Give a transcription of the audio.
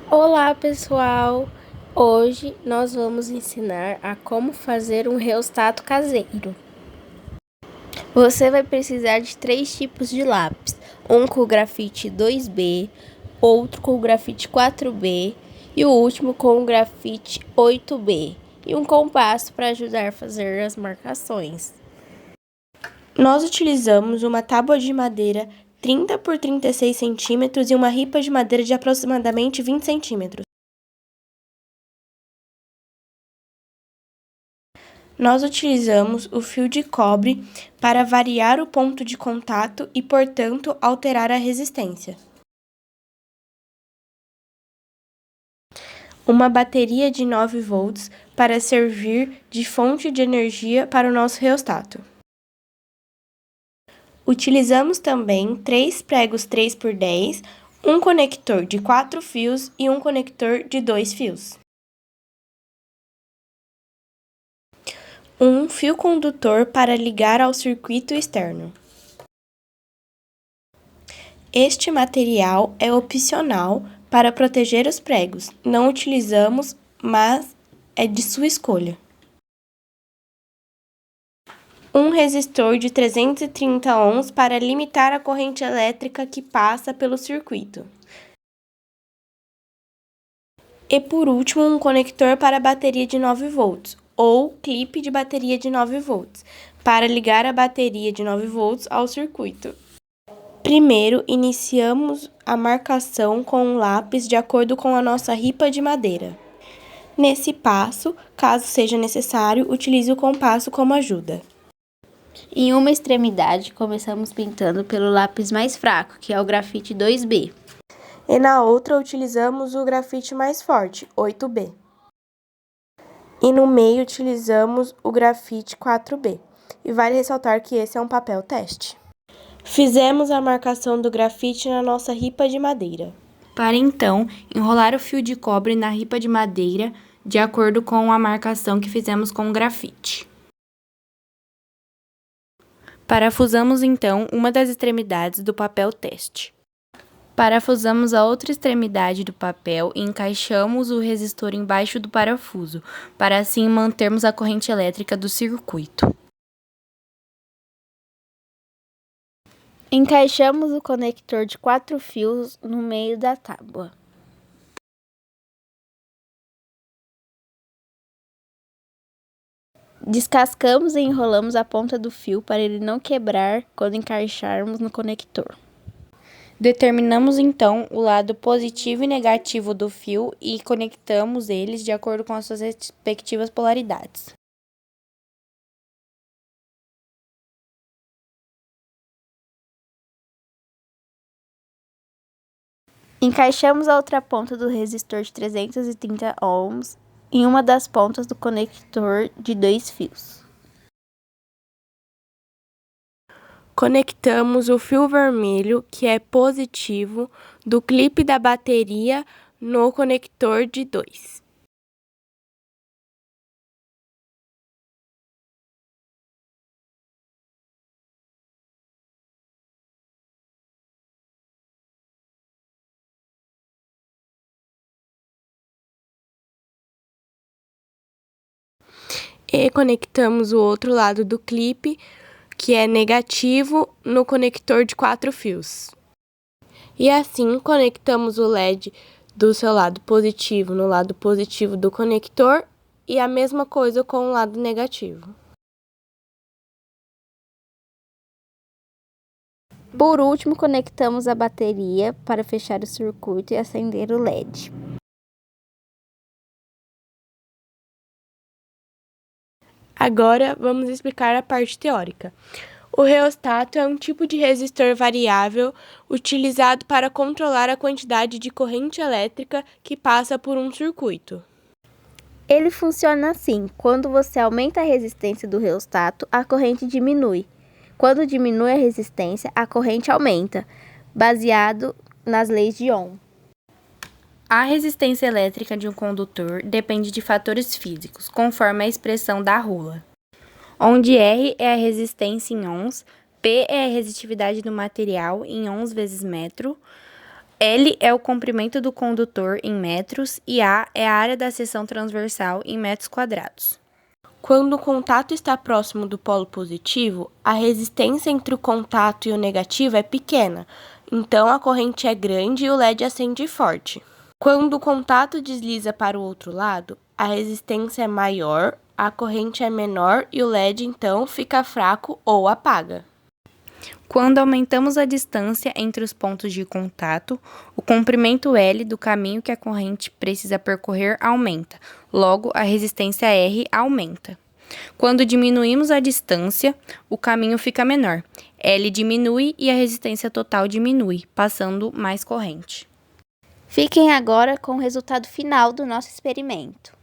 Olá, pessoal! Hoje nós vamos ensinar a como fazer um reostato caseiro. Você vai precisar de 3 tipos de lápis: um com grafite 2B, outro com grafite 4B e o último com grafite 8B, e um compasso para ajudar a fazer as marcações. Nós utilizamos uma tábua de madeira 30 por 36 centímetros e uma ripa de madeira de aproximadamente 20 centímetros. Nós utilizamos o fio de cobre para variar o ponto de contato e, portanto, alterar a resistência. Uma bateria de 9 volts para servir de fonte de energia para o nosso reostato. Utilizamos também 3 pregos 3x10, um conector de 4 fios e um conector de 2 fios. Um fio condutor para ligar ao circuito externo. Este material é opcional para proteger os pregos. Não utilizamos, mas é de sua escolha. Um resistor de 330 ohms para limitar a corrente elétrica que passa pelo circuito. E por último, um conector para bateria de 9 volts ou clipe de bateria de 9 volts para ligar a bateria de 9 volts ao circuito. Primeiro, iniciamos a marcação com um lápis de acordo com a nossa ripa de madeira. Nesse passo, caso seja necessário, utilize o compasso como ajuda. Em uma extremidade, começamos pintando pelo lápis mais fraco, que é o grafite 2B. E na outra, utilizamos o grafite mais forte, 8B. E no meio, utilizamos o grafite 4B. E vale ressaltar que esse é um papel teste. Fizemos a marcação do grafite na nossa ripa de madeira. Para então, enrolar o fio de cobre na ripa de madeira, de acordo com a marcação que fizemos com o grafite. Parafusamos então uma das extremidades do papel teste. Parafusamos a outra extremidade do papel e encaixamos o resistor embaixo do parafuso, para assim mantermos a corrente elétrica do circuito. Encaixamos o conector de 4 fios no meio da tábua. Descascamos e enrolamos a ponta do fio para ele não quebrar quando encaixarmos no conector. Determinamos então o lado positivo e negativo do fio e conectamos eles de acordo com as suas respectivas polaridades. Encaixamos a outra ponta do resistor de 330 ohms em uma das pontas do conector de 2 fios. Conectamos o fio vermelho, que é positivo, do clipe da bateria no conector de 2. E conectamos o outro lado do clipe, que é negativo, no conector de 4 fios. E assim, conectamos o LED do seu lado positivo no lado positivo do conector e a mesma coisa com o lado negativo. Por último, conectamos a bateria para fechar o circuito e acender o LED. Agora, vamos explicar a parte teórica. O reostato é um tipo de resistor variável utilizado para controlar a quantidade de corrente elétrica que passa por um circuito. Ele funciona assim: quando você aumenta a resistência do reostato, a corrente diminui. Quando diminui a resistência, a corrente aumenta, baseado nas leis de Ohm. A resistência elétrica de um condutor depende de fatores físicos, conforme a expressão da Rula, onde R é a resistência em ohms, P é a resistividade do material em ohms vezes metro, L é o comprimento do condutor em metros e A é a área da seção transversal em metros quadrados. Quando o contato está próximo do polo positivo, a resistência entre o contato e o negativo é pequena, então a corrente é grande e o LED acende forte. Quando o contato desliza para o outro lado, a resistência é maior, a corrente é menor e o LED então fica fraco ou apaga. Quando aumentamos a distância entre os pontos de contato, o comprimento L do caminho que a corrente precisa percorrer aumenta, logo a resistência R aumenta. Quando diminuímos a distância, o caminho fica menor. L diminui e a resistência total diminui, passando mais corrente. Fiquem agora com o resultado final do nosso experimento.